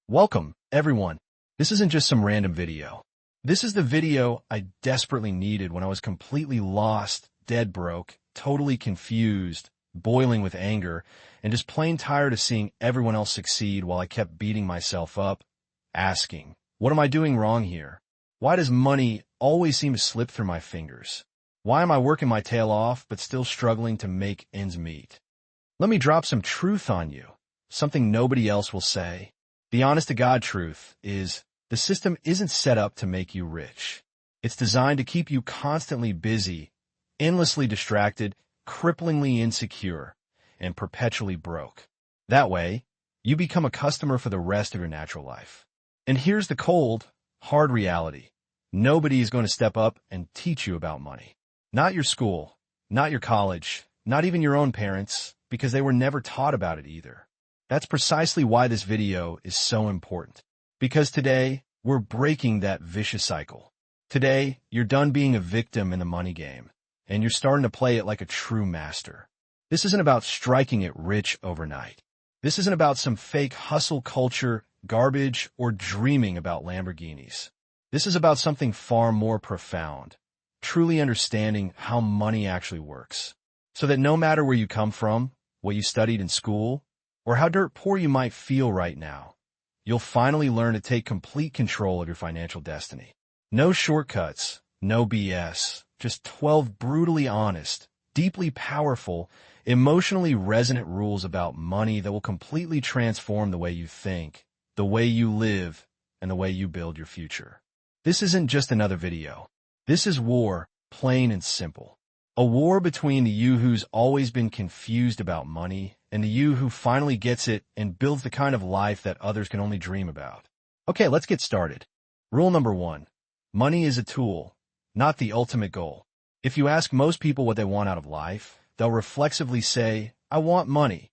Welcome, everyone. This isn't just some random video. This is the video I desperately needed when I was completely lost, dead broke, totally confused, boiling with anger, and just plain tired of seeing everyone else succeed while I kept beating myself up, asking, what am I doing wrong here? Why does money always seem to slip through my fingers? Why am I working my tail off but still struggling to make ends meet? Let me drop some truth on you, something nobody else will say. The honest-to-God truth is, the system isn't set up to make you rich. It's designed to keep you constantly busy, endlessly distracted, cripplingly insecure, and perpetually broke. That way, you become a customer for the rest of your natural life. And here's the cold, hard reality. Nobody is going to step up and teach you about money. Not your school, not your college, not even your own parents, because they were never taught about it either. That's precisely why this video is so important. Because today, we're breaking that vicious cycle. Today, you're done being a victim in the money game, and you're starting to play it like a true master. This isn't about striking it rich overnight. This isn't about some fake hustle culture, garbage, or dreaming about Lamborghinis. This is about something far more profound, truly understanding how money actually works. So that no matter where you come from, what you studied in school, or how dirt poor you might feel right now, you'll finally learn to take complete control of your financial destiny. No shortcuts, no BS, just 12 brutally honest, deeply powerful, emotionally resonant rules about money that will completely transform the way you think, the way you live, and the way you build your future. This isn't just another video. This is war, plain and simple. A war between the you who's always been confused about money and the you who finally gets it and builds the kind of life that others can only dream about. Okay, let's get started. Rule number 1. Money is a tool, not the ultimate goal. If you ask most people what they want out of life, they'll reflexively say, I want money.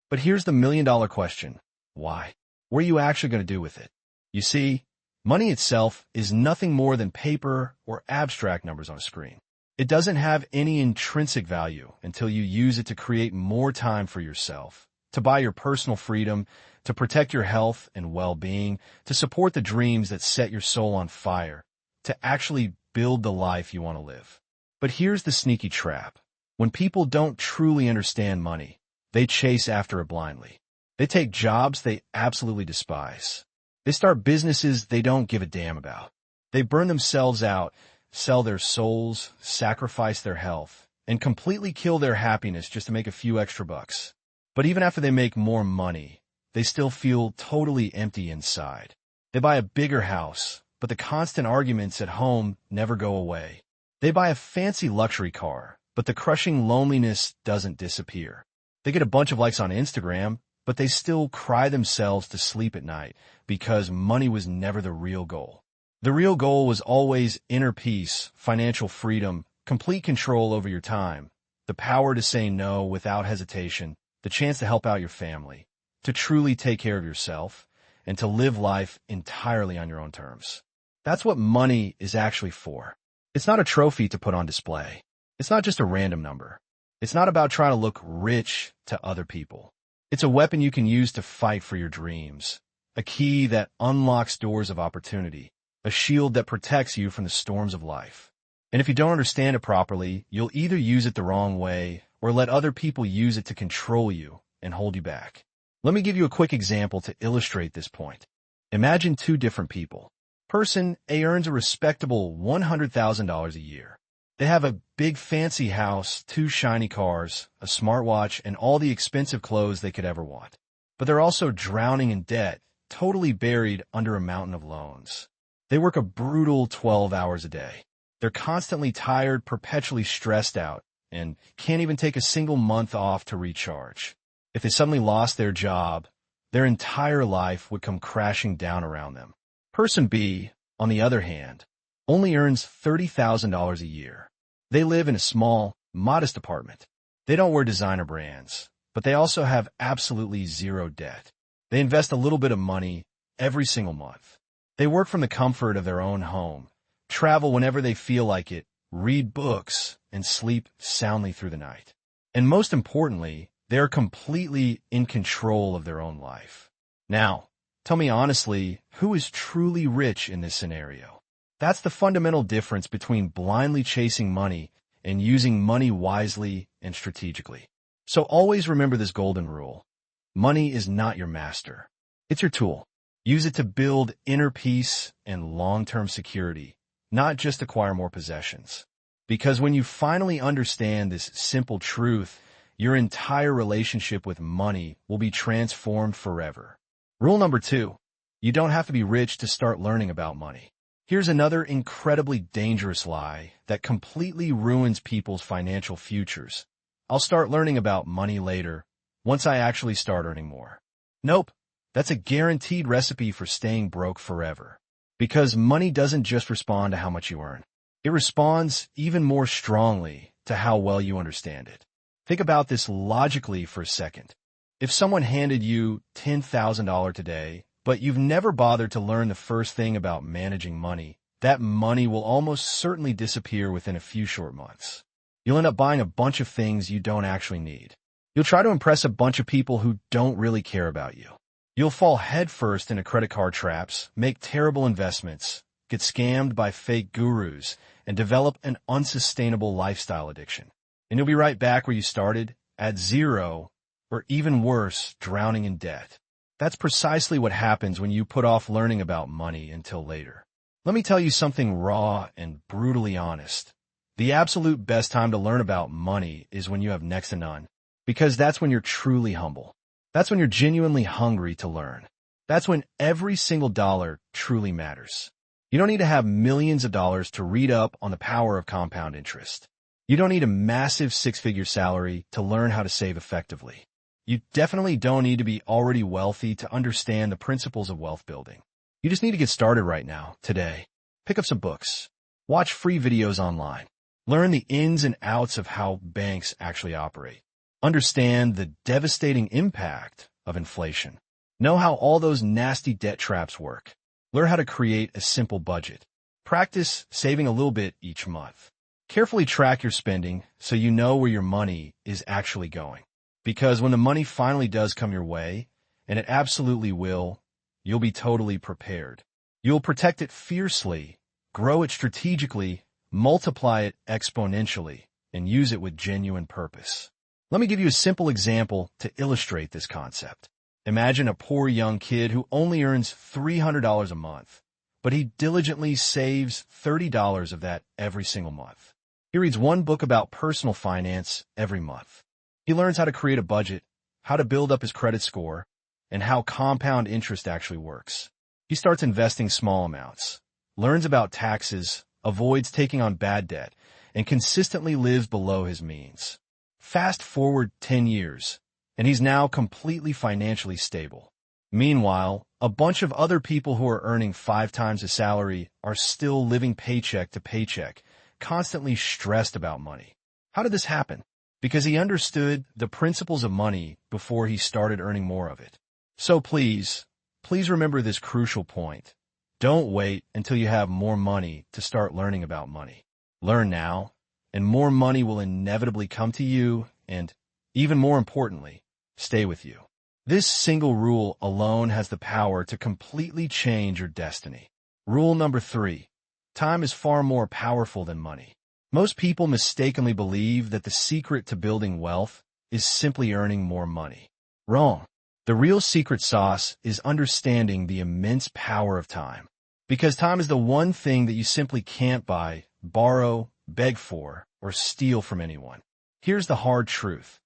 But here's the million-dollar question. Why? What are you actually going to do with it? You see, money itself is nothing more than paper or abstract numbers on a screen. It doesn't have any intrinsic value until you use it to create more time for yourself, to buy your personal freedom, to protect your health and well-being, to support the dreams that set your soul on fire, to actually build the life you want to live. But here's the sneaky trap. When people don't truly understand money, they chase after it blindly. They take jobs they absolutely despise. They start businesses they don't give a damn about. They burn themselves out, sell their souls, sacrifice their health, and completely kill their happiness just to make a few extra bucks. But even after they make more money, they still feel totally empty inside. They buy a bigger house, but the constant arguments at home never go away. They buy a fancy luxury car, but the crushing loneliness doesn't disappear. They get a bunch of likes on Instagram, but they still cry themselves to sleep at night because money was never the real goal. The real goal was always inner peace, financial freedom, complete control over your time, the power to say no without hesitation, the chance to help out your family, to truly take care of yourself, and to live life entirely on your own terms. That's what money is actually for. It's not a trophy to put on display. It's not just a random number. It's not about trying to look rich to other people. It's a weapon you can use to fight for your dreams, a key that unlocks doors of opportunity, a shield that protects you from the storms of life. And if you don't understand it properly, you'll either use it the wrong way or let other people use it to control you and hold you back. Let me give you a quick example to illustrate this point. Imagine two different people. Person A earns a respectable $100,000 a year. They have a big fancy house, 2 shiny cars, a smartwatch, and all the expensive clothes they could ever want. But they're also drowning in debt, totally buried under a mountain of loans. They work a brutal 12 hours a day. They're constantly tired, perpetually stressed out, and can't even take a single month off to recharge. If they suddenly lost their job, their entire life would come crashing down around them. Person B, on the other hand, only earns $30,000 a year. They live in a small, modest apartment. They don't wear designer brands, but they also have absolutely zero debt. They invest a little bit of money every single month. They work from the comfort of their own home, travel whenever they feel like it, read books, and sleep soundly through the night. And most importantly, they're completely in control of their own life. Now, Tell me honestly, who is truly rich in this scenario? That's the fundamental difference between blindly chasing money and using money wisely and strategically. So always remember this golden rule. Money is not your master. It's your tool. Use it to build inner peace and long-term security, not just acquire more possessions. Because when you finally understand this simple truth, your entire relationship with money will be transformed forever. Rule number 2. You don't have to be rich to start learning about money. Here's another incredibly dangerous lie that completely ruins people's financial futures. I'll start learning about money later, once I actually start earning more. Nope, that's a guaranteed recipe for staying broke forever. Because money doesn't just respond to how much you earn. It responds even more strongly to how well you understand it. Think about this logically for a second. If someone handed you $10,000 today, but you've never bothered to learn the first thing about managing money, that money will almost certainly disappear within a few short months. You'll end up buying a bunch of things you don't actually need. You'll try to impress a bunch of people who don't really care about you. You'll fall headfirst into credit card traps, make terrible investments, get scammed by fake gurus, and develop an unsustainable lifestyle addiction. And you'll be right back where you started, at zero, or even worse, drowning in debt. That's precisely what happens when you put off learning about money until later. Let me tell you something raw and brutally honest. The absolute best time to learn about money is when you have next to none, because that's when you're truly humble. That's when you're genuinely hungry to learn. That's when every single dollar truly matters. You don't need to have millions of dollars to read up on the power of compound interest. You don't need a massive six-figure salary to learn how to save effectively. You definitely don't need to be already wealthy to understand the principles of wealth building. You just need to get started right now, today. Pick up some books. Watch free videos online. Learn the ins and outs of how banks actually operate. Understand the devastating impact of inflation. Know how all those nasty debt traps work. Learn how to create a simple budget. Practice saving a little bit each month. Carefully track your spending so you know where your money is actually going. Because when the money finally does come your way, and it absolutely will, you'll be totally prepared. You'll protect it fiercely, grow it strategically, multiply it exponentially, and use it with genuine purpose. Let me give you a simple example to illustrate this concept. Imagine a poor young kid who only earns $300 a month, but he diligently saves $30 of that every single month. He reads one book about personal finance every month. He learns how to create a budget, how to build up his credit score, and how compound interest actually works. He starts investing small amounts, learns about taxes, avoids taking on bad debt, and consistently lives below his means. Fast forward 10 years, and he's now completely financially stable. Meanwhile, a bunch of other people who are earning 5 times his salary are still living paycheck to paycheck, constantly stressed about money. How did this happen? Because he understood the principles of money before he started earning more of it. So please remember this crucial point. Don't wait until you have more money to start learning about money. Learn now, and more money will inevitably come to you and, even more importantly, stay with you. This single rule alone has the power to completely change your destiny. Rule number 3. Time is far more powerful than money. Most people mistakenly believe that the secret to building wealth is simply earning more money. Wrong. The real secret sauce is understanding the immense power of time. Because time is the one thing that you simply can't buy, borrow, beg for, or steal from anyone. Here's the hard truth.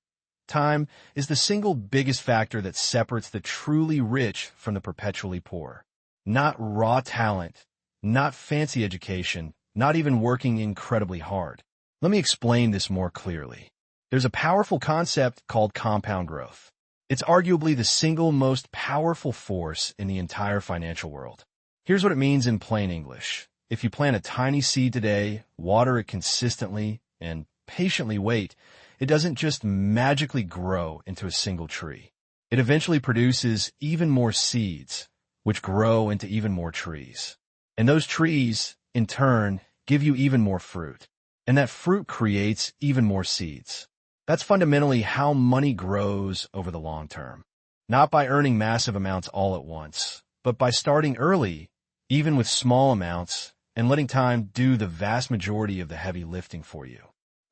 Time is the single biggest factor that separates the truly rich from the perpetually poor. Not raw talent, not fancy education, not even working incredibly hard. Let me explain this more clearly. There's a powerful concept called compound growth. It's arguably the single most powerful force in the entire financial world. Here's what it means in plain English. If you plant a tiny seed today, water it consistently, and patiently wait, it doesn't just magically grow into a single tree. It eventually produces even more seeds, which grow into even more trees. And those trees, in turn, give you even more fruit. And that fruit creates even more seeds. That's fundamentally how money grows over the long term. Not by earning massive amounts all at once, but by starting early, even with small amounts, and letting time do the vast majority of the heavy lifting for you.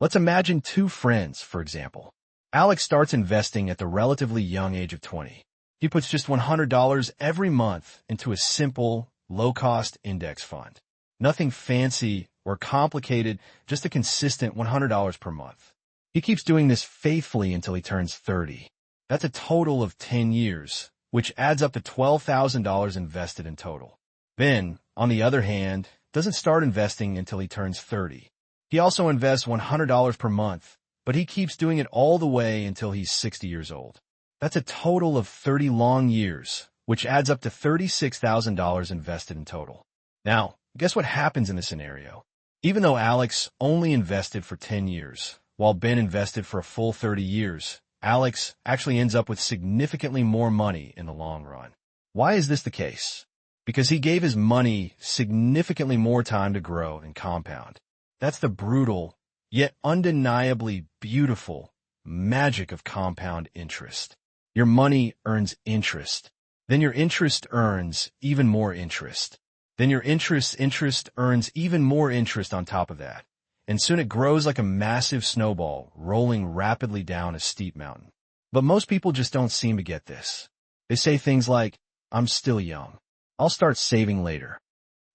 Let's imagine two friends, for example. Alex starts investing at the relatively young age of 20. He puts just $100 every month into a simple, low-cost index fund. Nothing fancy or complicated, just a consistent $100 per month. He keeps doing this faithfully until he turns 30. That's a total of 10 years, which adds up to $12,000 invested in total. Ben, on the other hand, doesn't start investing until he turns 30. He also invests $100 per month, but he keeps doing it all the way until he's 60 years old. That's a total of 30 long years, which adds up to $36,000 invested in total. Now, guess what happens in this scenario? Even though Alex only invested for 10 years, while Ben invested for a full 30 years, Alex actually ends up with significantly more money in the long run. Why is this the case? Because he gave his money significantly more time to grow and compound. That's the brutal, yet undeniably beautiful magic of compound interest. Your money earns interest. Then your interest earns even more interest. Then your interest earns even more interest on top of that. And soon it grows like a massive snowball rolling rapidly down a steep mountain. But most people just don't seem to get this. They say things like, "I'm still young. I'll start saving later."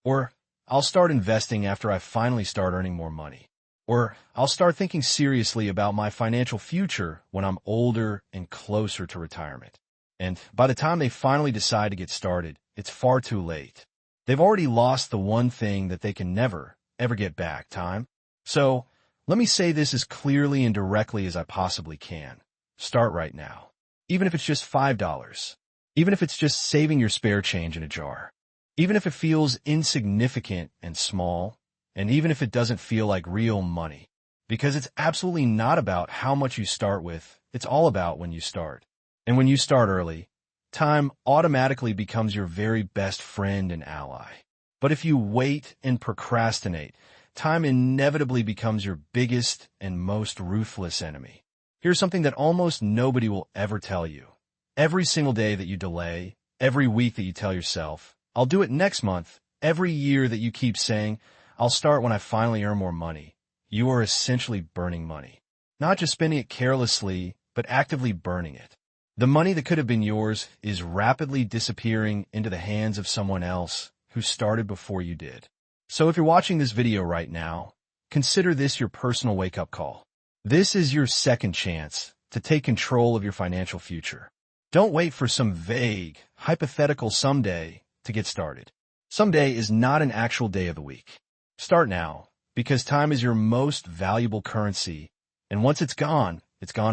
Or, "I'll start investing after I finally start earning more money." Or, "I'll start thinking seriously about my financial future when I'm older and closer to retirement." And by the time they finally decide to get started, it's far too late. They've already lost the one thing that they can never, ever get back, time. So, let me say this as clearly and directly as I possibly can. Start right now. Even if it's just $5. Even if it's just saving your spare change in a jar. Even if it feels insignificant and small. And even if it doesn't feel like real money. Because it's absolutely not about how much you start with. It's all about when you start. And when you start early, time automatically becomes your very best friend and ally. But if you wait and procrastinate, time inevitably becomes your biggest and most ruthless enemy. Here's something that almost nobody will ever tell you. Every single day that you delay, every week that you tell yourself, "I'll do it next month," every year that you keep saying, "I'll start when I finally earn more money," you are essentially burning money. Not just spending it carelessly, but actively burning it. The money that could have been yours is rapidly disappearing into the hands of someone else who started before you did. So if you're watching this video right now, consider this your personal wake-up call. This is your second chance to take control of your financial future. Don't wait for some vague, hypothetical someday to get started. Someday is not an actual day of the week. Start now, because time is your most valuable currency, and once it's gone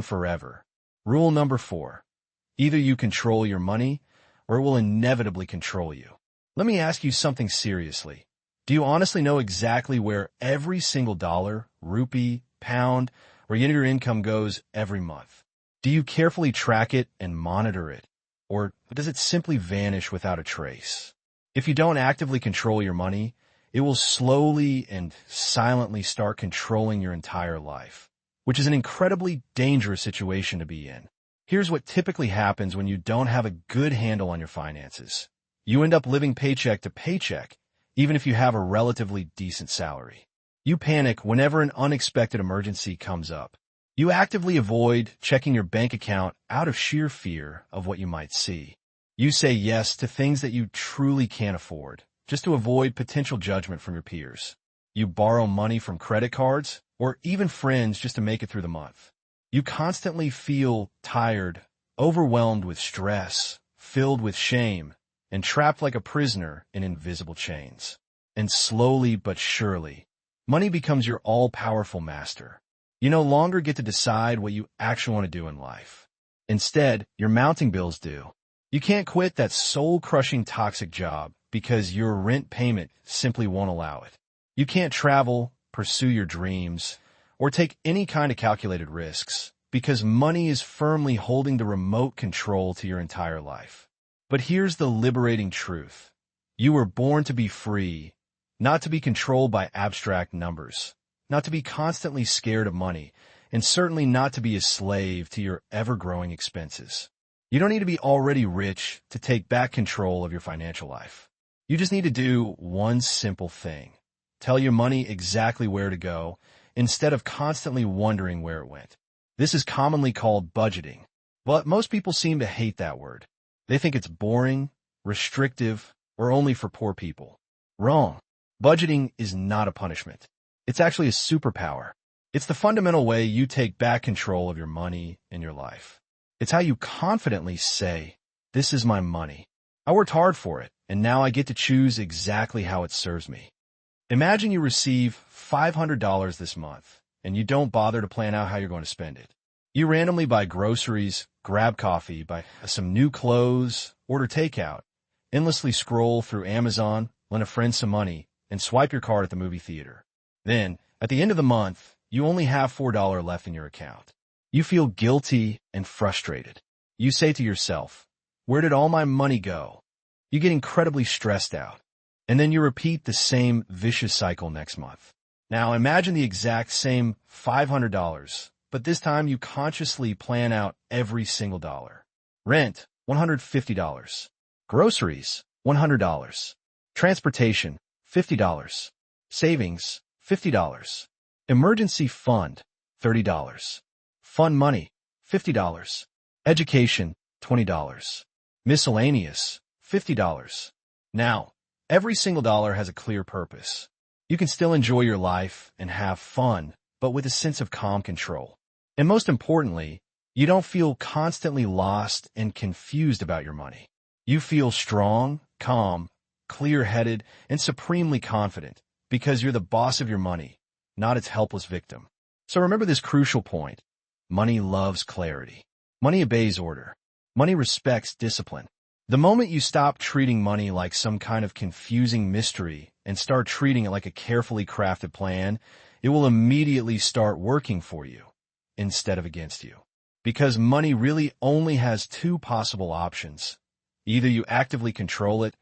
forever. Rule number 4. Either you control your money, or it will inevitably control you. Let me ask you something seriously. Do you honestly know exactly where every single dollar, rupee, pound, or unit of your income goes every month? Do you carefully track it and monitor it? Or does it simply vanish without a trace? If you don't actively control your money, it will slowly and silently start controlling your entire life, which is an incredibly dangerous situation to be in. Here's what typically happens when you don't have a good handle on your finances. You end up living paycheck to paycheck, even if you have a relatively decent salary. You panic whenever an unexpected emergency comes up. You actively avoid checking your bank account out of sheer fear of what you might see. You say yes to things that you truly can't afford, just to avoid potential judgment from your peers. You borrow money from credit cards, or even friends just to make it through the month. You constantly feel tired, overwhelmed with stress, filled with shame, and trapped like a prisoner in invisible chains. And slowly but surely, money becomes your all-powerful master. You no longer get to decide what you actually want to do in life. Instead, your mounting bills do. You can't quit that soul-crushing toxic job because your rent payment simply won't allow it. You can't travel, pursue your dreams, or take any kind of calculated risks because money is firmly holding the remote control to your entire life. But here's the liberating truth. You were born to be free, not to be controlled by abstract numbers, not to be constantly scared of money, and certainly not to be a slave to your ever-growing expenses. You don't need to be already rich to take back control of your financial life. You just need to do one simple thing. Tell your money exactly where to go instead of constantly wondering where it went. This is commonly called budgeting, but most people seem to hate that word. They think it's boring, restrictive, or only for poor people. Wrong. Budgeting is not a punishment. It's actually a superpower. It's the fundamental way you take back control of your money and your life. It's how you confidently say, "This is my money. I worked hard for it, and now I get to choose exactly how it serves me." Imagine you receive $500 this month, and you don't bother to plan out how you're going to spend it. You randomly buy groceries, grab coffee, buy some new clothes, order takeout, endlessly scroll through Amazon, lend a friend some money, and swipe your card at the movie theater. Then, at the end of the month, you only have $4 left in your account. You feel guilty and frustrated. You say to yourself, "Where did all my money go?" You get incredibly stressed out. And then you repeat the same vicious cycle next month. Now imagine the exact same $500, but this time you consciously plan out every single dollar. Rent, $150. Groceries, $100. Transportation, $50. Savings, $50. Emergency fund, $30. Fund money, $50. Education, $20. Miscellaneous, $50. Now, every single dollar has a clear purpose. You can still enjoy your life and have fun, but with a sense of calm control. And most importantly, you don't feel constantly lost and confused about your money. You feel strong, calm, clear-headed, and supremely confident because you're the boss of your money, not its helpless victim. So remember this crucial point. Money loves clarity. Money obeys order. Money respects discipline. The moment you stop treating money like some kind of confusing mystery and start treating it like a carefully crafted plan, it will immediately start working for you instead of against you. Because money really only has two possible options. Either you actively control it,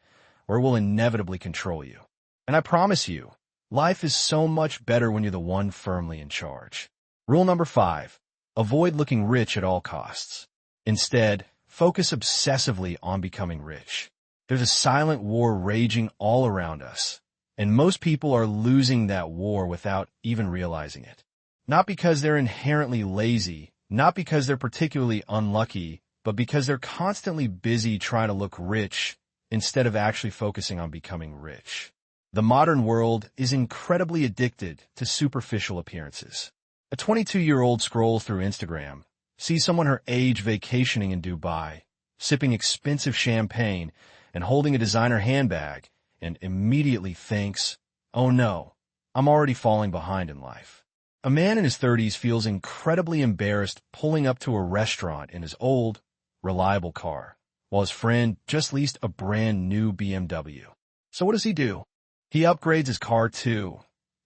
or it will inevitably control you. And I promise you, life is so much better when you're the one firmly in charge. Rule number 5, avoid looking rich at all costs. Instead, focus obsessively on becoming rich. There's a silent war raging all around us, and most people are losing that war without even realizing it. Not because they're inherently lazy, not because they're particularly unlucky, but because they're constantly busy trying to look rich instead of actually focusing on becoming rich. The modern world is incredibly addicted to superficial appearances. A 22-year-old scrolls through Instagram, sees someone her age vacationing in Dubai, sipping expensive champagne and holding a designer handbag, and immediately thinks, "Oh no, I'm already falling behind in life." A man in his 30s feels incredibly embarrassed pulling up to a restaurant in his old, reliable car, while his friend just leased a brand new BMW. So what does he do? He upgrades his car too,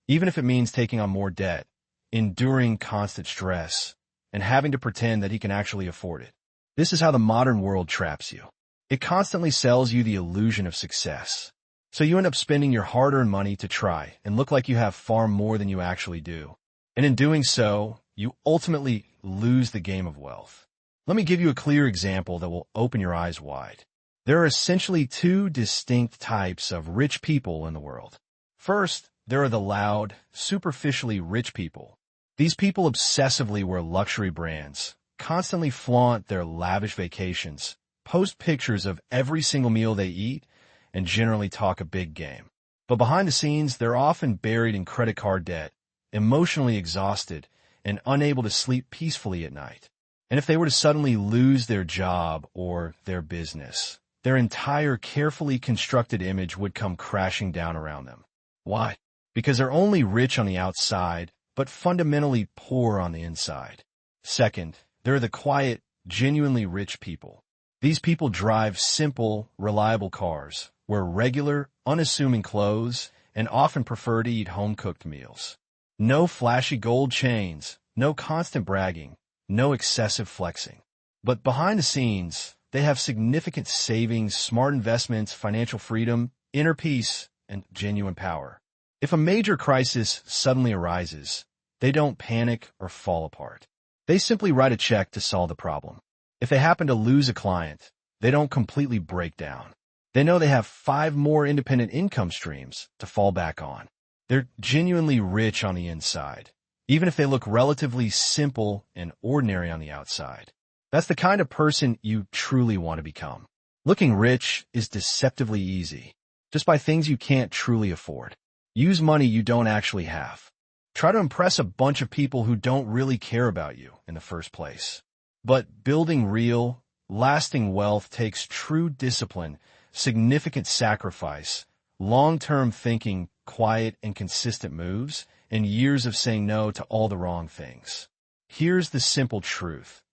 even if it means taking on more debt, enduring constant stress, and having to pretend that he can actually afford it. This is how the modern world traps you. It constantly sells you the illusion of success. So you end up spending your hard-earned money to try and look like you have far more than you actually do. And in doing so, you ultimately lose the game of wealth. Let me give you a clear example that will open your eyes wide. There are essentially two distinct types of rich people in the world. First, there are the loud, superficially rich people. These people obsessively wear luxury brands, constantly flaunt their lavish vacations, post pictures of every single meal they eat, and generally talk a big game. But behind the scenes, they're often buried in credit card debt, emotionally exhausted, and unable to sleep peacefully at night. And if they were to suddenly lose their job or their business, their entire carefully constructed image would come crashing down around them. Why? Because they're only rich on the outside, but fundamentally poor on the inside. Second, there are the quiet, genuinely rich people. These people drive simple, reliable cars, wear regular, unassuming clothes, and often prefer to eat home-cooked meals. No flashy gold chains, no constant bragging, no excessive flexing. But behind the scenes, they have significant savings, smart investments, financial freedom, inner peace, and genuine power. If a major crisis suddenly arises, they don't panic or fall apart. They simply write a check to solve the problem. If they happen to lose a client, they don't completely break down. They know they have 5 more independent income streams to fall back on. They're genuinely rich on the inside, even if they look relatively simple and ordinary on the outside. That's the kind of person you truly want to become. Looking rich is deceptively easy, just by things you can't truly afford. Use money you don't actually have. Try to impress a bunch of people who don't really care about you in the first place. But building real, lasting wealth takes true discipline, significant sacrifice, long-term thinking, quiet and consistent moves, and years of saying no to all the wrong things. Here's the simple truth.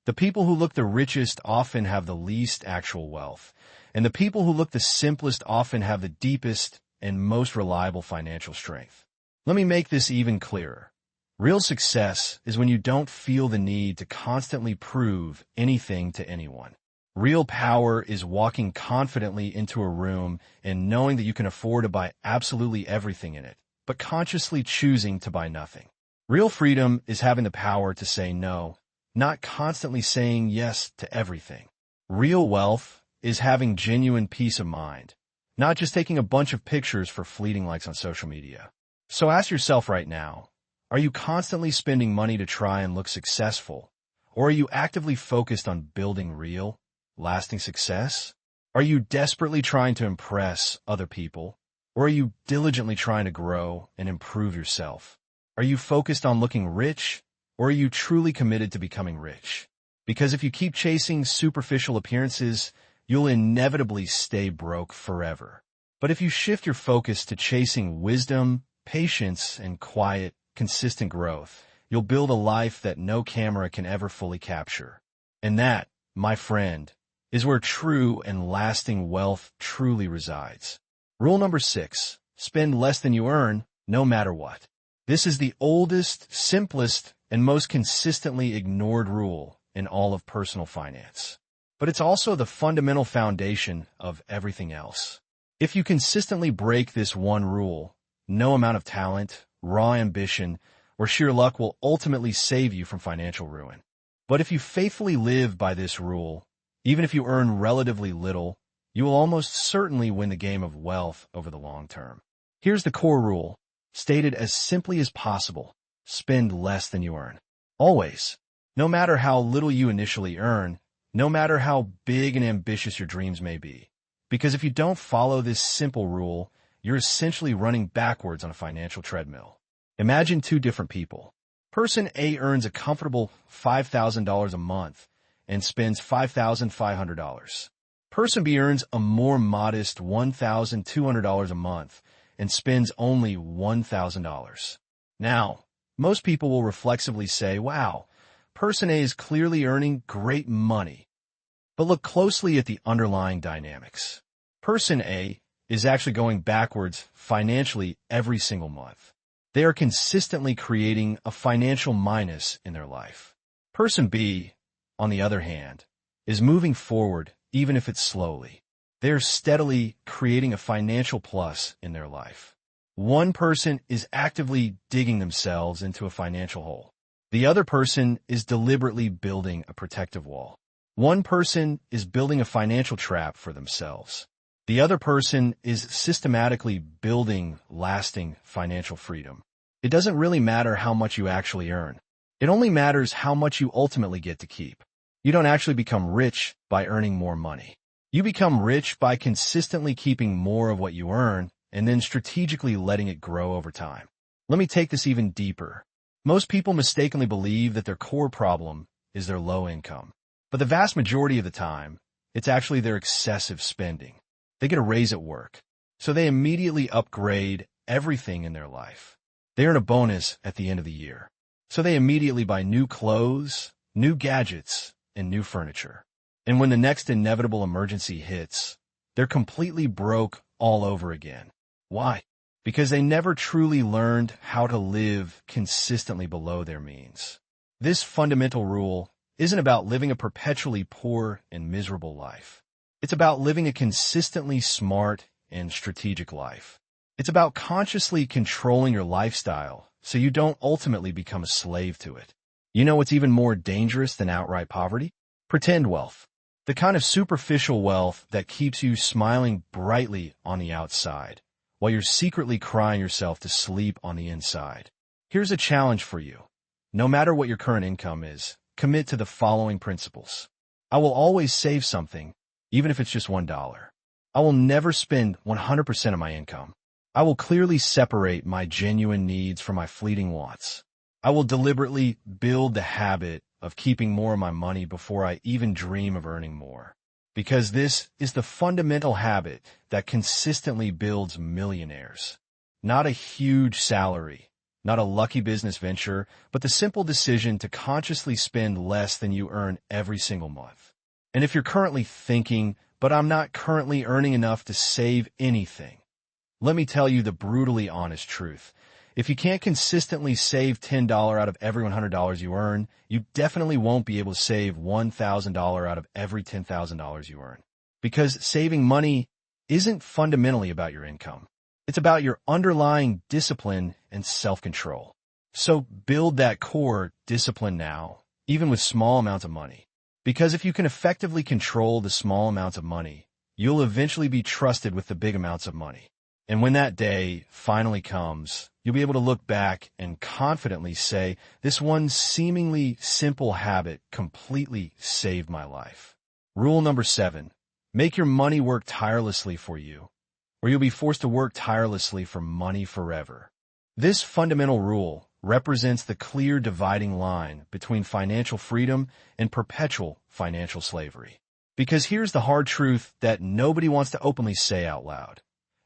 The people who look the richest often have the least actual wealth, and the people who look the simplest often have the deepest and most reliable financial strength. Let me make this even clearer. Real success is when you don't feel the need to constantly prove anything to anyone. Real power is walking confidently into a room and knowing that you can afford to buy absolutely everything in it, but consciously choosing to buy nothing. Real freedom is having the power to say no, not constantly saying yes to everything. Real wealth is having genuine peace of mind, not just taking a bunch of pictures for fleeting likes on social media. So ask yourself right now, are you constantly spending money to try and look successful, or are you actively focused on building real, lasting success? Are you desperately trying to impress other people, or are you diligently trying to grow and improve yourself? Are you focused on looking rich, or are you truly committed to becoming rich? Because if you keep chasing superficial appearances, you'll inevitably stay broke forever. But if you shift your focus to chasing wisdom, patience, and quiet, consistent growth, you'll build a life that no camera can ever fully capture. And that, my friend, is where true and lasting wealth truly resides. Rule number 6, spend less than you earn, no matter what. This is the oldest, simplest, and most consistently ignored rule in all of personal finance. But it's also the fundamental foundation of everything else. If you consistently break this one rule, no amount of talent, raw ambition, or sheer luck will ultimately save you from financial ruin. But if you faithfully live by this rule, even if you earn relatively little, you will almost certainly win the game of wealth over the long term. Here's the core rule, stated as simply as possible: spend less than you earn. Always. No matter how little you initially earn, no matter how big and ambitious your dreams may be. Because if you don't follow this simple rule, you're essentially running backwards on a financial treadmill. Imagine 2 different people. Person A earns a comfortable $5,000 a month and spends $5,500. Person B earns a more modest $1,200 a month and spends only $1,000. Now, most people will reflexively say, wow, Person A is clearly earning great money. But look closely at the underlying dynamics. Person A is actually going backwards financially every single month. They are consistently creating a financial minus in their life. Person B, on the other hand, is moving forward even if it's slowly. They are steadily creating a financial plus in their life. One person is actively digging themselves into a financial hole. The other person is deliberately building a protective wall. One person is building a financial trap for themselves. The other person is systematically building lasting financial freedom. It doesn't really matter how much you actually earn. It only matters how much you ultimately get to keep. You don't actually become rich by earning more money. You become rich by consistently keeping more of what you earn and then strategically letting it grow over time. Let me take this even deeper. Most people mistakenly believe that their core problem is their low income. But the vast majority of the time, it's actually their excessive spending. They get a raise at work, so they immediately upgrade everything in their life. They earn a bonus at the end of the year, so they immediately buy new clothes, new gadgets, and new furniture. And when the next inevitable emergency hits, they're completely broke all over again. Why? Because they never truly learned how to live consistently below their means. This fundamental rule isn't about living a perpetually poor and miserable life. It's about living a consistently smart and strategic life. It's about consciously controlling your lifestyle so you don't ultimately become a slave to it. You know what's even more dangerous than outright poverty? Pretend wealth. The kind of superficial wealth that keeps you smiling brightly on the outside, while you're secretly crying yourself to sleep on the inside. Here's a challenge for you. No matter what your current income is, commit to the following principles. I will always save something, even if it's just $1. I will never spend 100% of my income. I will clearly separate my genuine needs from my fleeting wants. I will deliberately build the habit of keeping more of my money before I even dream of earning more. Because this is the fundamental habit that consistently builds millionaires. Not a huge salary, not a lucky business venture, but the simple decision to consciously spend less than you earn every single month. And if you're currently thinking, but I'm not currently earning enough to save anything, let me tell you the brutally honest truth. If you can't consistently save $10 out of every $100 you earn, you definitely won't be able to save $1,000 out of every $10,000 you earn. Because saving money isn't fundamentally about your income. It's about your underlying discipline and self-control. So build that core discipline now, even with small amounts of money. Because if you can effectively control the small amounts of money, you'll eventually be trusted with the big amounts of money. And when that day finally comes, you'll be able to look back and confidently say, this one seemingly simple habit completely saved my life. Rule number 7, make your money work tirelessly for you, or you'll be forced to work tirelessly for money forever. This fundamental rule represents the clear dividing line between financial freedom and perpetual financial slavery. Because here's the hard truth that nobody wants to openly say out loud.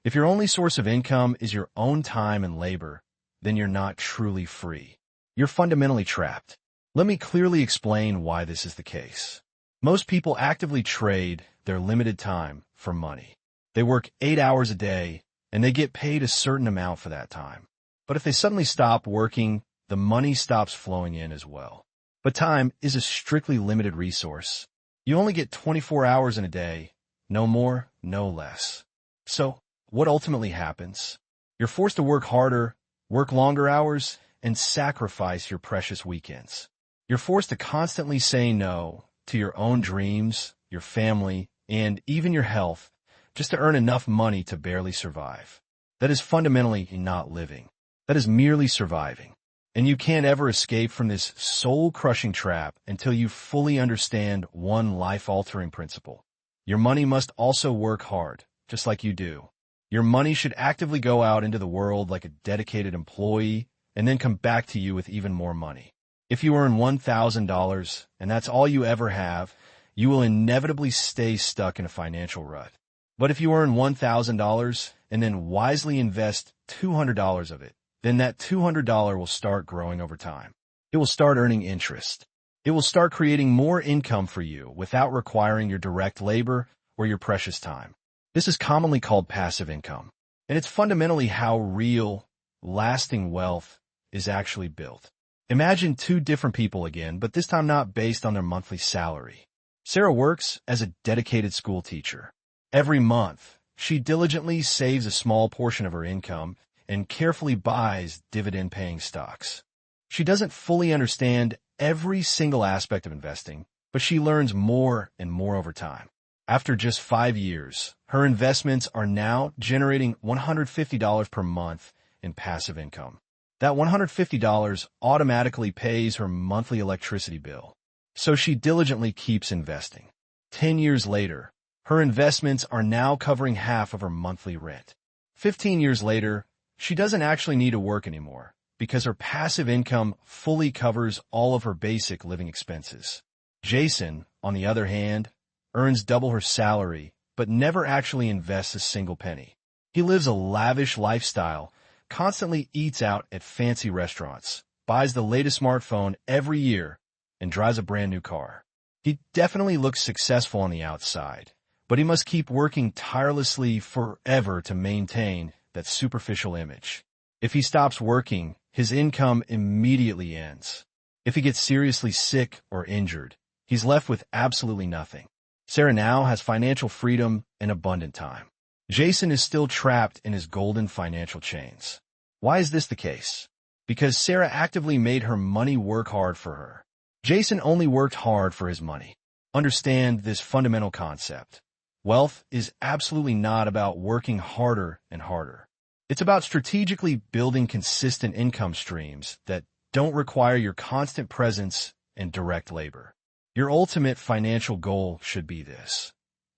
If your only source of income is your own time and labor, then you're not truly free. You're fundamentally trapped. Let me clearly explain why this is the case. Most people actively trade their limited time for money. They work 8 hours a day, and they get paid a certain amount for that time. But if they suddenly stop working, the money stops flowing in as well. But time is a strictly limited resource. You only get 24 hours in a day, no more, no less. So, what ultimately happens? You're forced to work harder, work longer hours, and sacrifice your precious weekends. You're forced to constantly say no to your own dreams, your family, and even your health, just to earn enough money to barely survive. That is fundamentally not living. That is merely surviving. And you can't ever escape from this soul-crushing trap until you fully understand one life-altering principle. Your money must also work hard, just like you do. Your money should actively go out into the world like a dedicated employee and then come back to you with even more money. If you earn $1,000 and that's all you ever have, you will inevitably stay stuck in a financial rut. But if you earn $1,000 and then wisely invest $200 of it, then that $200 will start growing over time. It will start earning interest. It will start creating more income for you without requiring your direct labor or your precious time. This is commonly called passive income, and it's fundamentally how real, lasting wealth is actually built. Imagine two different people again, but this time not based on their monthly salary. Sarah works as a dedicated school teacher. Every month, she diligently saves a small portion of her income and carefully buys dividend-paying stocks. She doesn't fully understand every single aspect of investing, but she learns more and more over time. After just 5 years, her investments are now generating $150 per month in passive income. That $150 automatically pays her monthly electricity bill. So she diligently keeps investing. 10 years later, her investments are now covering half of her monthly rent. 15 years later, she doesn't actually need to work anymore because her passive income fully covers all of her basic living expenses. Jason, on the other hand, earns double her salary, but never actually invests a single penny. He lives a lavish lifestyle, constantly eats out at fancy restaurants, buys the latest smartphone every year, and drives a brand new car. He definitely looks successful on the outside, but he must keep working tirelessly forever to maintain that superficial image. If he stops working, his income immediately ends. If he gets seriously sick or injured, he's left with absolutely nothing. Sarah now has financial freedom and abundant time. Jason is still trapped in his golden financial chains. Why is this the case? Because Sarah actively made her money work hard for her. Jason only worked hard for his money. Understand this fundamental concept. Wealth is absolutely not about working harder and harder. It's about strategically building consistent income streams that don't require your constant presence and direct labor. Your ultimate financial goal should be this.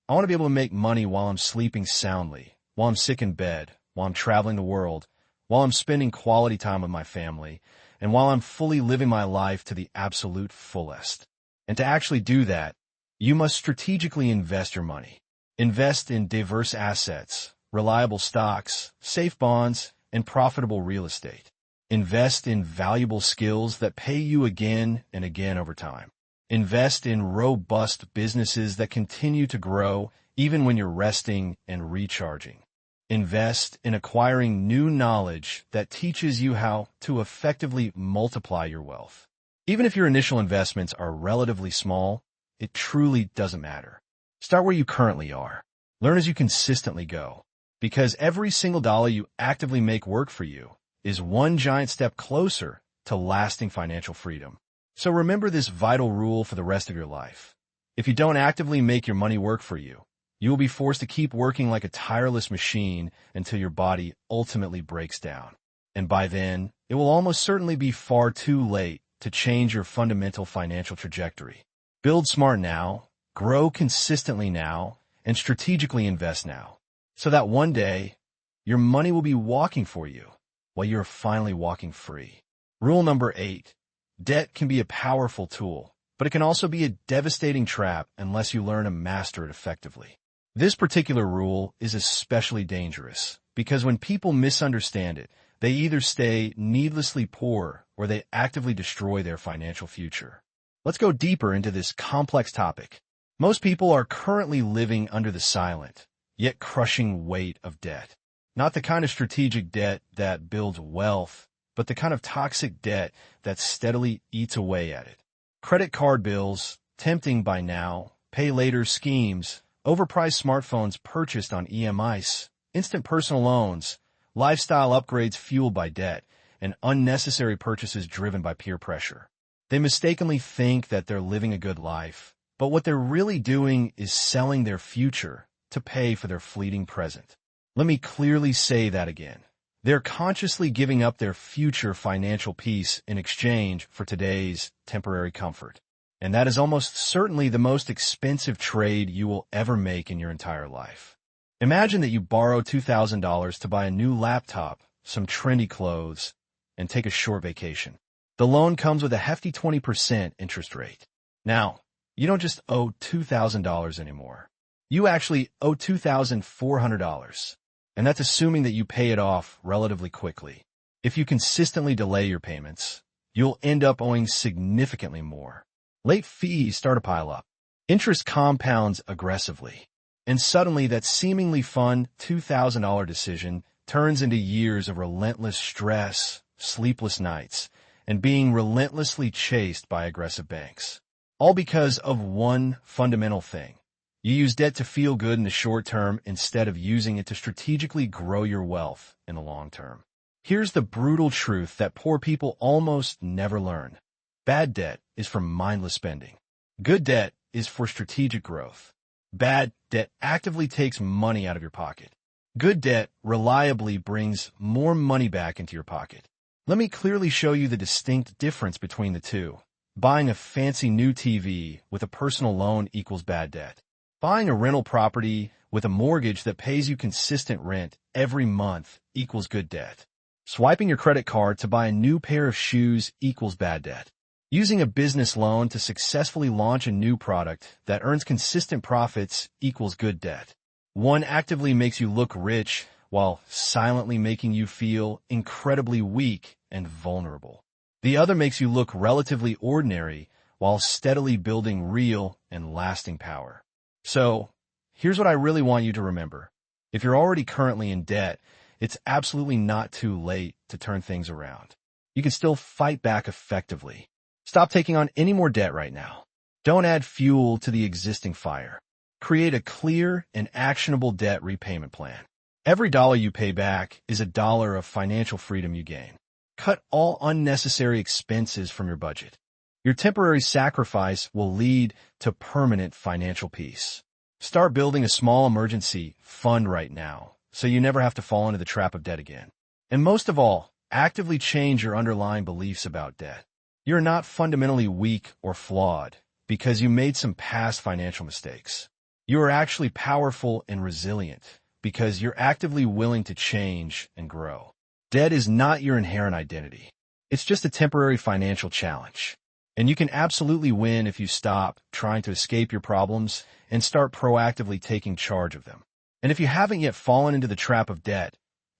I want to be able to make money while I'm sleeping soundly, while I'm sick in bed, while I'm traveling the world, while I'm spending quality time with my family, and while I'm fully living my life to the absolute fullest. And to actually do that, you must strategically invest your money. Invest in diverse assets, reliable stocks, safe bonds, and profitable real estate. Invest in valuable skills that pay you again and again over time. Invest in robust businesses that continue to grow even when you're resting and recharging. Invest in acquiring new knowledge that teaches you how to effectively multiply your wealth. Even if your initial investments are relatively small, it truly doesn't matter. Start where you currently are. Learn as you consistently go. Because every single dollar you actively make work for you is one giant step closer to lasting financial freedom. So remember this vital rule for the rest of your life. If you don't actively make your money work for you, you will be forced to keep working like a tireless machine until your body ultimately breaks down. And by then, it will almost certainly be far too late to change your fundamental financial trajectory. Build smart now, grow consistently now, and strategically invest now, so that one day, your money will be walking for you while you're finally walking free. Rule number 8. Debt can be a powerful tool, but it can also be a devastating trap unless you learn to master it effectively. This particular rule is especially dangerous because when people misunderstand it, they either stay needlessly poor or they actively destroy their financial future. Let's go deeper into this complex topic. Most people are currently living under the silent, yet crushing weight of debt. Not the kind of strategic debt that builds wealth, but the kind of toxic debt that steadily eats away at it. Credit card bills, tempting buy now, pay later schemes, overpriced smartphones purchased on EMIs, instant personal loans, lifestyle upgrades fueled by debt, and unnecessary purchases driven by peer pressure. They mistakenly think that they're living a good life, but what they're really doing is selling their future to pay for their fleeting present. Let me clearly say that again. They're consciously giving up their future financial peace in exchange for today's temporary comfort. And that is almost certainly the most expensive trade you will ever make in your entire life. Imagine that you borrow $2,000 to buy a new laptop, some trendy clothes, and take a short vacation. The loan comes with a hefty 20% interest rate. Now, you don't just owe $2,000 anymore. You actually owe $2,400. And that's assuming that you pay it off relatively quickly. If you consistently delay your payments, you'll end up owing significantly more. Late fees start to pile up. Interest compounds aggressively. And suddenly that seemingly fun $2,000 decision turns into years of relentless stress, sleepless nights, and being relentlessly chased by aggressive banks. All because of one fundamental thing. You use debt to feel good in the short term instead of using it to strategically grow your wealth in the long term. Here's the brutal truth that poor people almost never learn. Bad debt is for mindless spending. Good debt is for strategic growth. Bad debt actively takes money out of your pocket. Good debt reliably brings more money back into your pocket. Let me clearly show you the distinct difference between the two. Buying a fancy new TV with a personal loan equals bad debt. Buying a rental property with a mortgage that pays you consistent rent every month equals good debt. Swiping your credit card to buy a new pair of shoes equals bad debt. Using a business loan to successfully launch a new product that earns consistent profits equals good debt. One actively makes you look rich while silently making you feel incredibly weak and vulnerable. The other makes you look relatively ordinary while steadily building real and lasting power. So, here's what I really want you to remember. If you're already currently in debt, it's absolutely not too late to turn things around. You can still fight back effectively. Stop taking on any more debt right now. Don't add fuel to the existing fire. Create a clear and actionable debt repayment plan. Every dollar you pay back is a dollar of financial freedom you gain. Cut all unnecessary expenses from your budget. Your temporary sacrifice will lead to permanent financial peace. Start building a small emergency fund right now, so you never have to fall into the trap of debt again. And most of all, actively change your underlying beliefs about debt. You're not fundamentally weak or flawed because you made some past financial mistakes. You are actually powerful and resilient because you're actively willing to change and grow. Debt is not your inherent identity. It's just a temporary financial challenge. And you can absolutely win if you stop trying to escape your problems and start proactively taking charge of them. And if you haven't yet fallen into the trap of debt,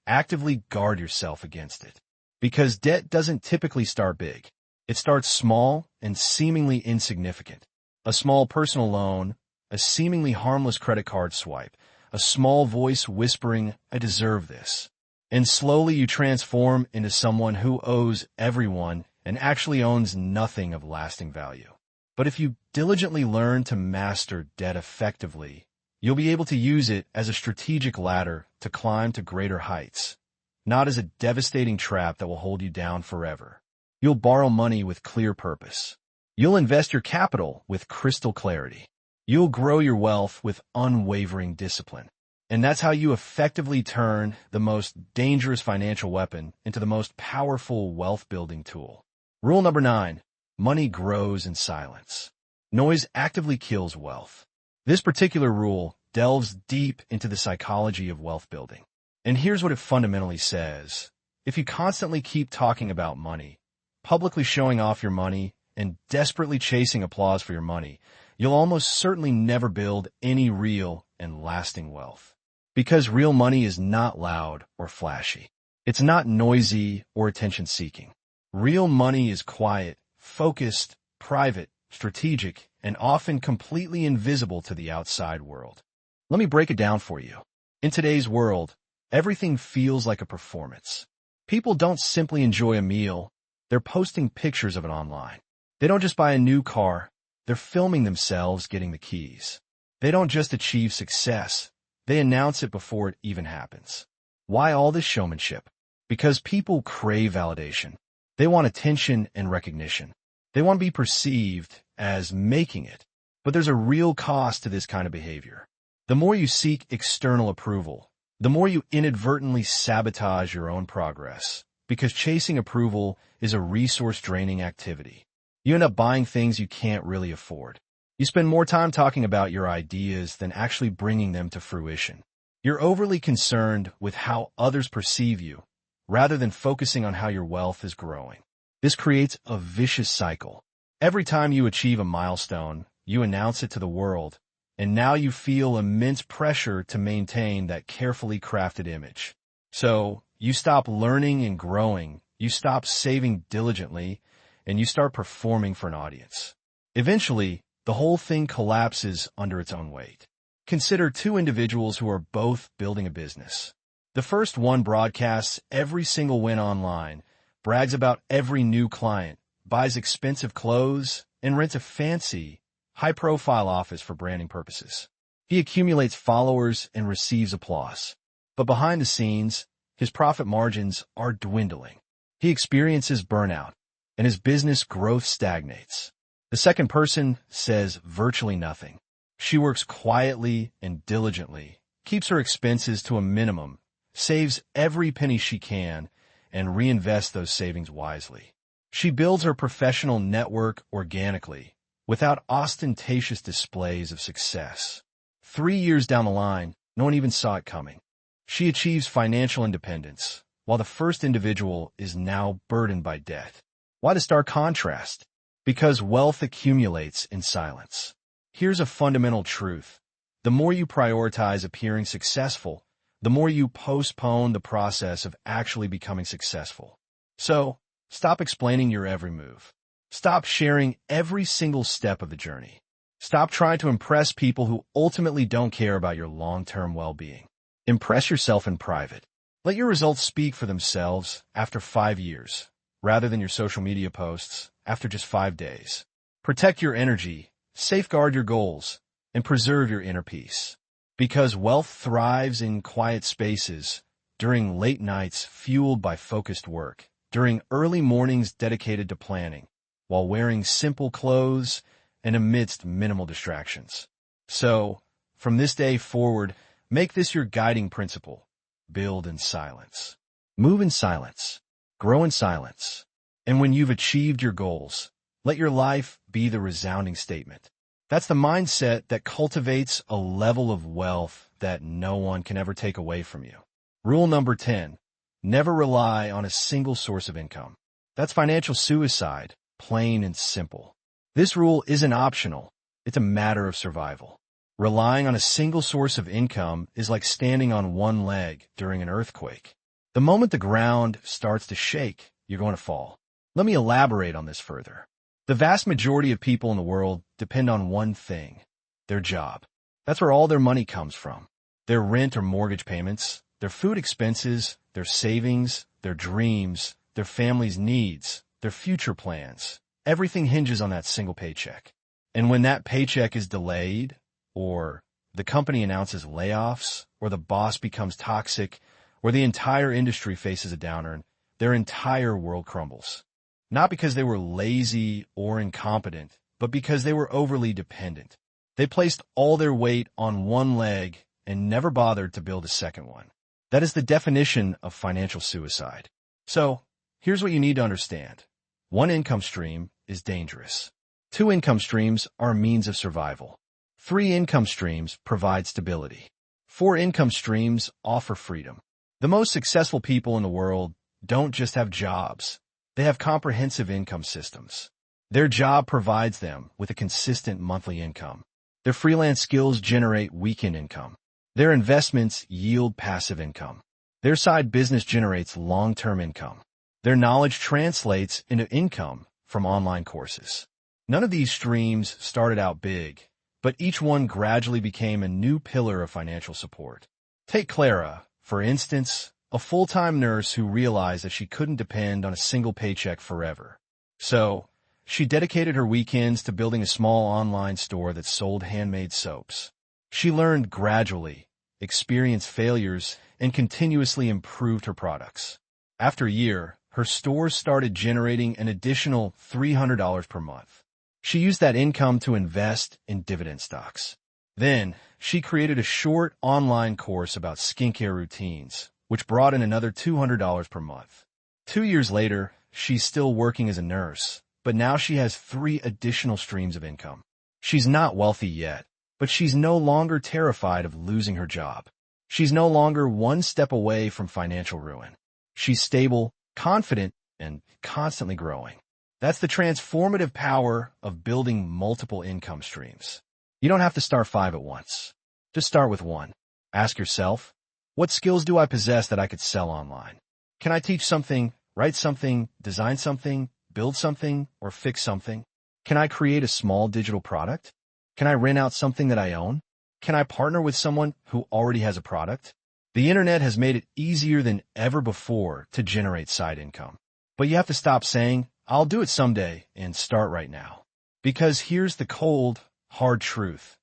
actively guard yourself against it. Because debt doesn't typically start big. It starts small and seemingly insignificant. A small personal loan, a seemingly harmless credit card swipe, a small voice whispering, "I deserve this." And slowly you transform into someone who owes everyone and actually owns nothing of lasting value. But if you diligently learn to master debt effectively, you'll be able to use it as a strategic ladder to climb to greater heights, not as a devastating trap that will hold you down forever. You'll borrow money with clear purpose. You'll invest your capital with crystal clarity. You'll grow your wealth with unwavering discipline. And that's how you effectively turn the most dangerous financial weapon into the most powerful wealth-building tool. Rule number 9, money grows in silence. Noise actively kills wealth. This particular rule delves deep into the psychology of wealth building. And here's what it fundamentally says. If you constantly keep talking about money, publicly showing off your money, and desperately chasing applause for your money, you'll almost certainly never build any real and lasting wealth. Because real money is not loud or flashy. It's not noisy or attention-seeking. Real money is quiet, focused, private, strategic, and often completely invisible to the outside world. Let me break it down for you. In today's world, everything feels like a performance. People don't simply enjoy a meal, they're posting pictures of it online. They don't just buy a new car, they're filming themselves getting the keys. They don't just achieve success, they announce it before it even happens. Why all this showmanship? Because people crave validation. They want attention and recognition. They want to be perceived as making it. But there's a real cost to this kind of behavior. The more you seek external approval, the more you inadvertently sabotage your own progress, because chasing approval is a resource-draining activity. You end up buying things you can't really afford. You spend more time talking about your ideas than actually bringing them to fruition. You're overly concerned with how others perceive you, rather than focusing on how your wealth is growing. This creates a vicious cycle. Every time you achieve a milestone, you announce it to the world, and now you feel immense pressure to maintain that carefully crafted image. So, you stop learning and growing, you stop saving diligently, and you start performing for an audience. Eventually, the whole thing collapses under its own weight. Consider two individuals who are both building a business. The first one broadcasts every single win online, brags about every new client, buys expensive clothes, and rents a fancy, high-profile office for branding purposes. He accumulates followers and receives applause. But behind the scenes, his profit margins are dwindling. He experiences burnout, and his business growth stagnates. The second person says virtually nothing. She works quietly and diligently, keeps her expenses to a minimum, saves every penny she can, and reinvests those savings wisely. She builds her professional network organically, without ostentatious displays of success. 3 years down the line, no one even saw it coming. She achieves financial independence, while the first individual is now burdened by debt. Why the stark contrast? Because wealth accumulates in silence. Here's a fundamental truth. The more you prioritize appearing successful, the more you postpone the process of actually becoming successful. So, stop explaining your every move. Stop sharing every single step of the journey. Stop trying to impress people who ultimately don't care about your long-term well-being. Impress yourself in private. Let your results speak for themselves after 5 years, rather than your social media posts after just 5 days. Protect your energy, safeguard your goals, and preserve your inner peace. Because wealth thrives in quiet spaces, during late nights fueled by focused work, during early mornings dedicated to planning, while wearing simple clothes and amidst minimal distractions. So, from this day forward, make this your guiding principle. Build in silence. Move in silence. Grow in silence. And when you've achieved your goals, let your life be the resounding statement. That's the mindset that cultivates a level of wealth that no one can ever take away from you. Rule number 10. Never rely on a single source of income. That's financial suicide, plain and simple. This rule isn't optional. It's a matter of survival. Relying on a single source of income is like standing on one leg during an earthquake. The moment the ground starts to shake, you're going to fall. Let me elaborate on this further. The vast majority of people in the world depend on one thing, their job. That's where all their money comes from. Their rent or mortgage payments, their food expenses, their savings, their dreams, their family's needs, their future plans. Everything hinges on that single paycheck. And when that paycheck is delayed, or the company announces layoffs, or the boss becomes toxic, or the entire industry faces a downturn, their entire world crumbles. Not because they were lazy or incompetent, but because they were overly dependent. They placed all their weight on one leg and never bothered to build a second one. That is the definition of financial suicide. So, here's what you need to understand. One income stream is dangerous. 2 income streams are a means of survival. 3 income streams provide stability. 4 income streams offer freedom. The most successful people in the world don't just have jobs. They have comprehensive income systems. Their job provides them with a consistent monthly income. Their freelance skills generate weekend income. Their investments yield passive income. Their side business generates long-term income. Their knowledge translates into income from online courses. None of these streams started out big, but each one gradually became a new pillar of financial support. Take Clara, for instance, a full-time nurse who realized that she couldn't depend on a single paycheck forever. So, she dedicated her weekends to building a small online store that sold handmade soaps. She learned gradually, experienced failures, and continuously improved her products. After a year, her store started generating an additional $300 per month. She used that income to invest in dividend stocks. Then, she created a short online course about skincare routines, which brought in another $200 per month. 2 years later, she's still working as a nurse, but now she has 3 additional streams of income. She's not wealthy yet, but she's no longer terrified of losing her job. She's no longer one step away from financial ruin. She's stable, confident, and constantly growing. That's the transformative power of building multiple income streams. You don't have to start 5 at once. Just start with 1. Ask yourself, what skills do I possess that I could sell online? Can I teach something, write something, design something, build something, or fix something? Can I create a small digital product? Can I rent out something that I own? Can I partner with someone who already has a product? The internet has made it easier than ever before to generate side income. But you have to stop saying, I'll do it someday, and start right now. Because here's the cold, hard truth.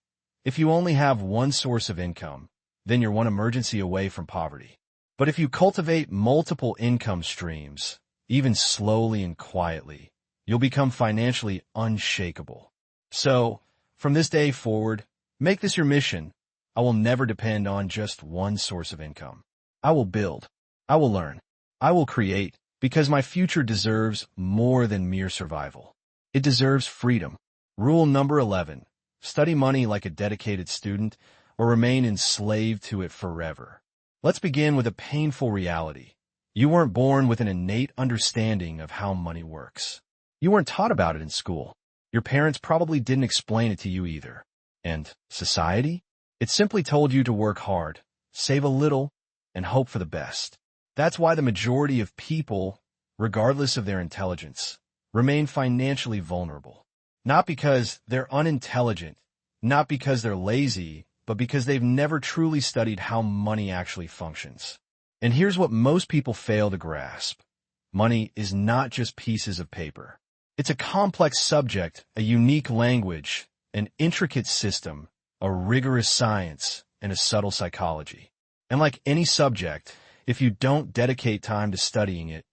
If you only have one source of income, then you're one emergency away from poverty. But if you cultivate multiple income streams, even slowly and quietly, you'll become financially unshakable. So, from this day forward, make this your mission. I will never depend on just one source of income. I will build. I will learn. I will create, because my future deserves more than mere survival. It deserves freedom. Rule number 11. Study money like a dedicated student, or remain enslaved to it forever. Let's begin with a painful reality. You weren't born with an innate understanding of how money works. You weren't taught about it in school. Your parents probably didn't explain it to you either. And society? It simply told you to work hard, save a little, and hope for the best. That's why the majority of people, regardless of their intelligence, remain financially vulnerable. Not because they're unintelligent, not because they're lazy, but because they've never truly studied how money actually functions. And here's what most people fail to grasp. Money is not just pieces of paper. It's a complex subject, a unique language, an intricate system, a rigorous science, and a subtle psychology. And like any subject, if you don't dedicate time to studying it,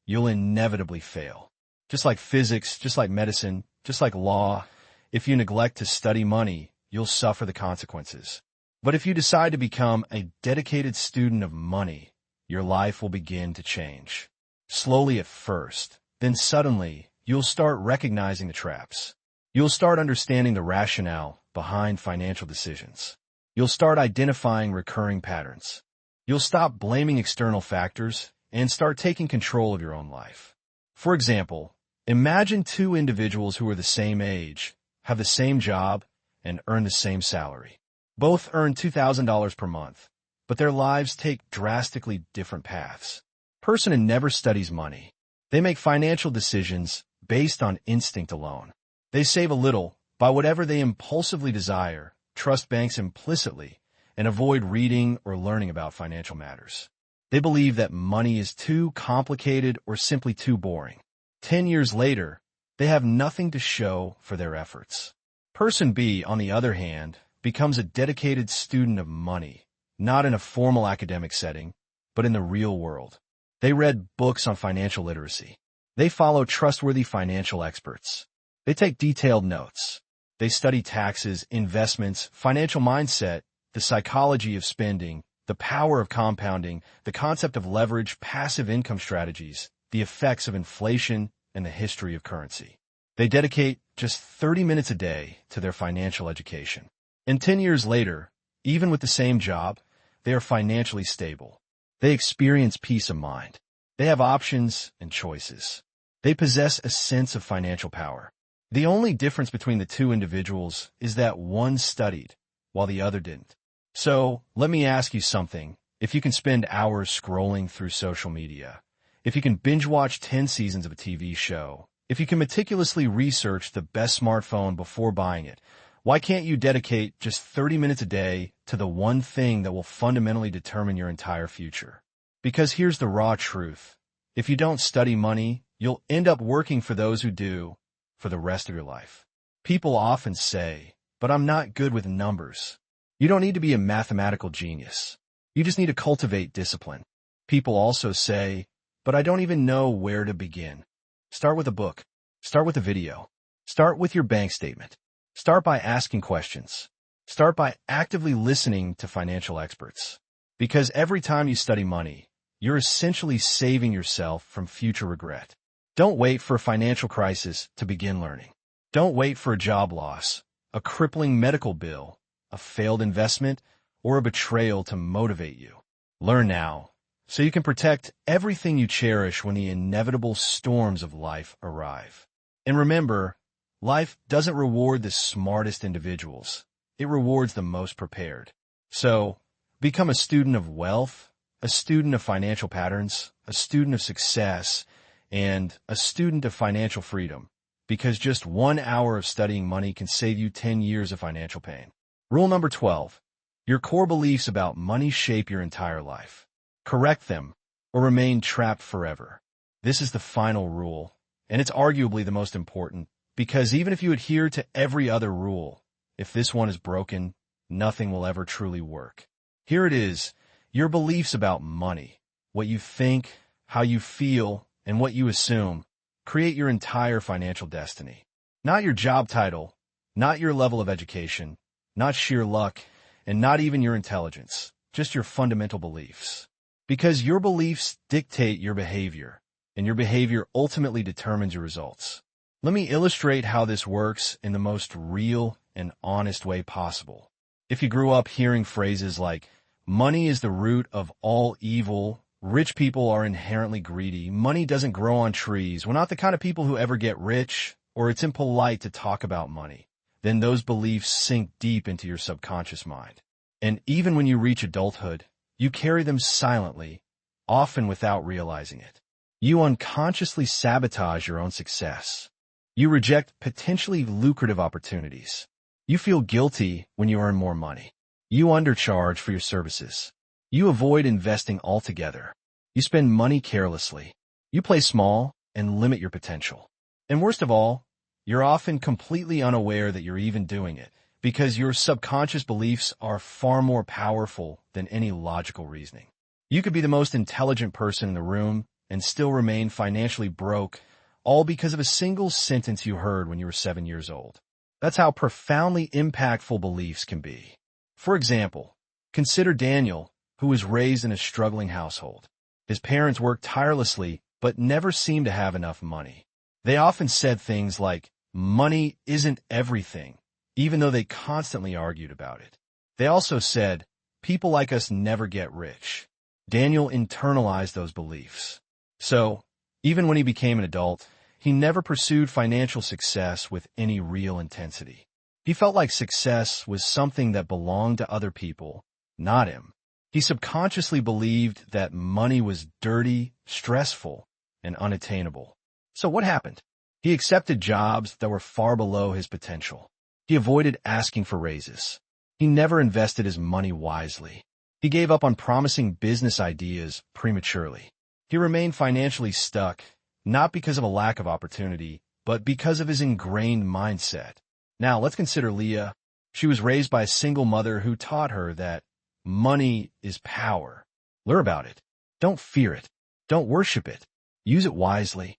you'll inevitably fail. Just like physics, just like medicine, just like law, if you neglect to study money, you'll suffer the consequences. But if you decide to become a dedicated student of money, your life will begin to change. Slowly at first, then suddenly, you'll start recognizing the traps. You'll start understanding the rationale behind financial decisions. You'll start identifying recurring patterns. You'll stop blaming external factors and start taking control of your own life. For example, imagine two individuals who are the same age, have the same job, and earn the same salary. Both earn $2,000 per month, but their lives take drastically different paths. Person who never studies money. They make financial decisions based on instinct alone. They save a little, buy whatever they impulsively desire, trust banks implicitly, and avoid reading or learning about financial matters. They believe that money is too complicated or simply too boring. 10 years later, they have nothing to show for their efforts. Person B, on the other hand, becomes a dedicated student of money, not in a formal academic setting, but in the real world. They read books on financial literacy. They follow trustworthy financial experts. They take detailed notes. They study taxes, investments, financial mindset, the psychology of spending, the power of compounding, the concept of leverage, passive income strategies, the effects of inflation, and the history of currency. They dedicate just 30 minutes a day to their financial education. And 10 years later, even with the same job, they are financially stable. They experience peace of mind. They have options and choices. They possess a sense of financial power. The only difference between the two individuals is that one studied, while the other didn't. So, let me ask you something. If you can spend hours scrolling through social media, if you can binge-watch 10 seasons of a TV show, if you can meticulously research the best smartphone before buying it, why can't you dedicate just 30 minutes a day to the one thing that will fundamentally determine your entire future? Because here's the raw truth. If you don't study money, you'll end up working for those who do for the rest of your life. People often say, but I'm not good with numbers. You don't need to be a mathematical genius. You just need to cultivate discipline. People also say, but I don't even know where to begin. Start with a book. Start with a video. Start with your bank statement. Start by asking questions. Start by actively listening to financial experts. Because every time you study money, you're essentially saving yourself from future regret. Don't wait for a financial crisis to begin learning. Don't wait for a job loss, a crippling medical bill, a failed investment, or a betrayal to motivate you. Learn now, so you can protect everything you cherish when the inevitable storms of life arrive. And remember, life doesn't reward the smartest individuals. It rewards the most prepared. So, become a student of wealth, a student of financial patterns, a student of success, and a student of financial freedom, because just 1 hour of studying money can save you 10 years of financial pain. Rule number 12. Your core beliefs about money shape your entire life. Correct them, or remain trapped forever. This is the final rule, and it's arguably the most important, because even if you adhere to every other rule, if this one is broken, nothing will ever truly work. Here it is, your beliefs about money, what you think, how you feel, and what you assume, create your entire financial destiny. Not your job title, not your level of education, not sheer luck, and not even your intelligence, just your fundamental beliefs. Because your beliefs dictate your behavior, and your behavior ultimately determines your results. Let me illustrate how this works in the most real and honest way possible. If you grew up hearing phrases like, money is the root of all evil, rich people are inherently greedy, money doesn't grow on trees, we're not the kind of people who ever get rich, or it's impolite to talk about money, then those beliefs sink deep into your subconscious mind. And even when you reach adulthood, you carry them silently, often without realizing it. You unconsciously sabotage your own success. You reject potentially lucrative opportunities. You feel guilty when you earn more money. You undercharge for your services. You avoid investing altogether. You spend money carelessly. You play small and limit your potential. And worst of all, you're often completely unaware that you're even doing it, because your subconscious beliefs are far more powerful than any logical reasoning. You could be the most intelligent person in the room and still remain financially broke, all because of a single sentence you heard when you were 7 years old. That's how profoundly impactful beliefs can be. For example, consider Daniel, who was raised in a struggling household. His parents worked tirelessly, but never seemed to have enough money. They often said things like, "Money isn't everything," even though they constantly argued about it. They also said, "People like us never get rich." Daniel internalized those beliefs. So, even when he became an adult, he never pursued financial success with any real intensity. He felt like success was something that belonged to other people, not him. He subconsciously believed that money was dirty, stressful, and unattainable. So what happened? He accepted jobs that were far below his potential. He avoided asking for raises. He never invested his money wisely. He gave up on promising business ideas prematurely. He remained financially stuck, not because of a lack of opportunity, but because of his ingrained mindset. Now, let's consider Leah. She was raised by a single mother who taught her that money is power. Learn about it. Don't fear it. Don't worship it. Use it wisely.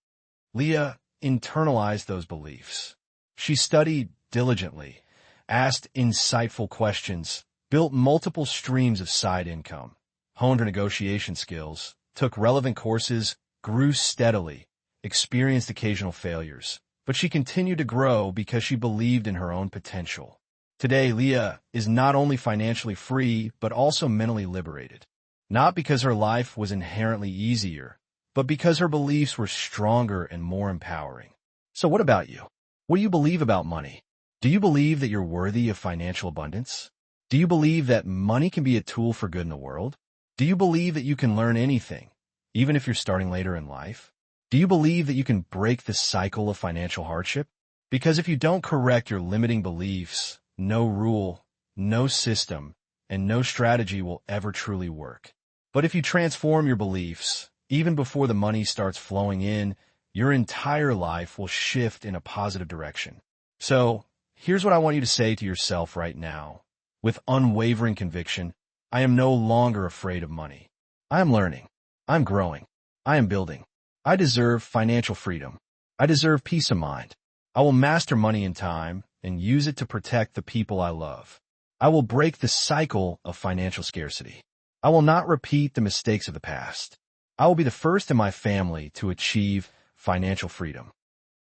Leah internalized those beliefs. She studied diligently, asked insightful questions, built multiple streams of side income, honed her negotiation skills, took relevant courses, grew steadily, experienced occasional failures, but she continued to grow because she believed in her own potential. Today, Leah is not only financially free, but also mentally liberated. Not because her life was inherently easier, but because her beliefs were stronger and more empowering. So what about you? What do you believe about money? Do you believe that you're worthy of financial abundance? Do you believe that money can be a tool for good in the world? Do you believe that you can learn anything, even if you're starting later in life? Do you believe that you can break the cycle of financial hardship? Because if you don't correct your limiting beliefs, no rule, no system, and no strategy will ever truly work. But if you transform your beliefs, even before the money starts flowing in, your entire life will shift in a positive direction. So, here's what I want you to say to yourself right now. With unwavering conviction, I am no longer afraid of money. I am learning. I'm growing. I am building. I deserve financial freedom. I deserve peace of mind. I will master money in time and use it to protect the people I love. I will break the cycle of financial scarcity. I will not repeat the mistakes of the past. I will be the first in my family to achieve financial freedom.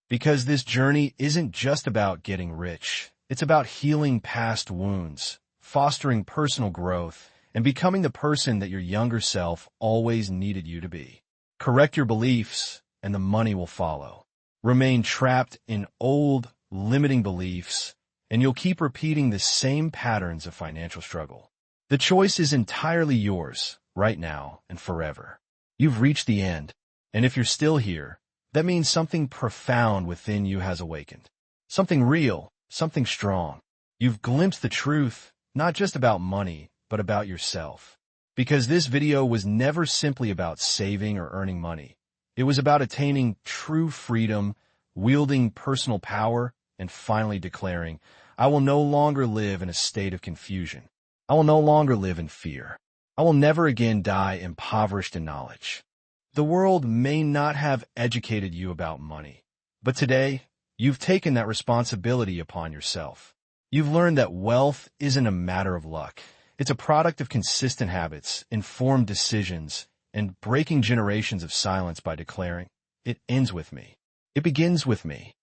Because this journey isn't just about getting rich. It's about healing past wounds, fostering personal growth, and becoming the person that your younger self always needed you to be. Correct your beliefs, and the money will follow. Remain trapped in old, limiting beliefs, and you'll keep repeating the same patterns of financial struggle. The choice is entirely yours, right now and forever. You've reached the end, and if you're still here, that means something profound within you has awakened. Something real, something strong. You've glimpsed the truth, not just about money, but about yourself. Because this video was never simply about saving or earning money. It was about attaining true freedom, wielding personal power, and finally declaring, I will no longer live in a state of confusion. I will no longer live in fear. I will never again die impoverished in knowledge. The world may not have educated you about money, but today, you've taken that responsibility upon yourself. You've learned that wealth isn't a matter of luck. It's a product of consistent habits, informed decisions, and breaking generations of silence by declaring, it ends with me. It begins with me.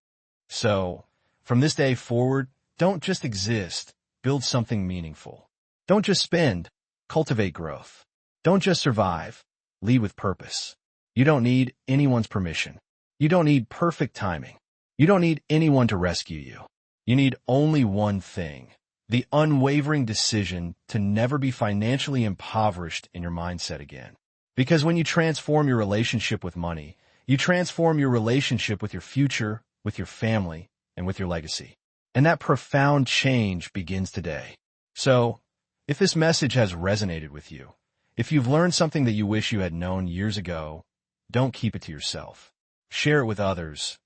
So, from this day forward, don't just exist, build something meaningful. Don't just spend, cultivate growth. Don't just survive, lead with purpose. You don't need anyone's permission. You don't need perfect timing. You don't need anyone to rescue you. You need only one thing. The unwavering decision to never be financially impoverished in your mindset again. Because when you transform your relationship with money, you transform your relationship with your future, with your family, and with your legacy. And that profound change begins today. So, if this message has resonated with you, if you've learned something that you wish you had known years ago, don't keep it to yourself. Share it with others.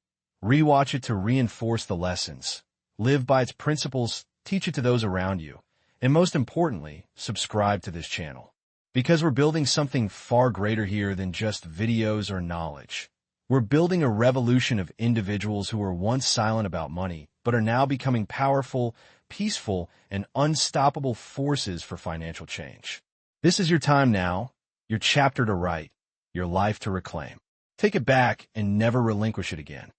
Rewatch it to reinforce the lessons. Live by its principles. Teach it to those around you, and most importantly, subscribe to this channel. Because we're building something far greater here than just videos or knowledge. We're building a revolution of individuals who were once silent about money, but are now becoming powerful, peaceful, and unstoppable forces for financial change. This is your time now, your chapter to write, your life to reclaim. Take it back and never relinquish it again.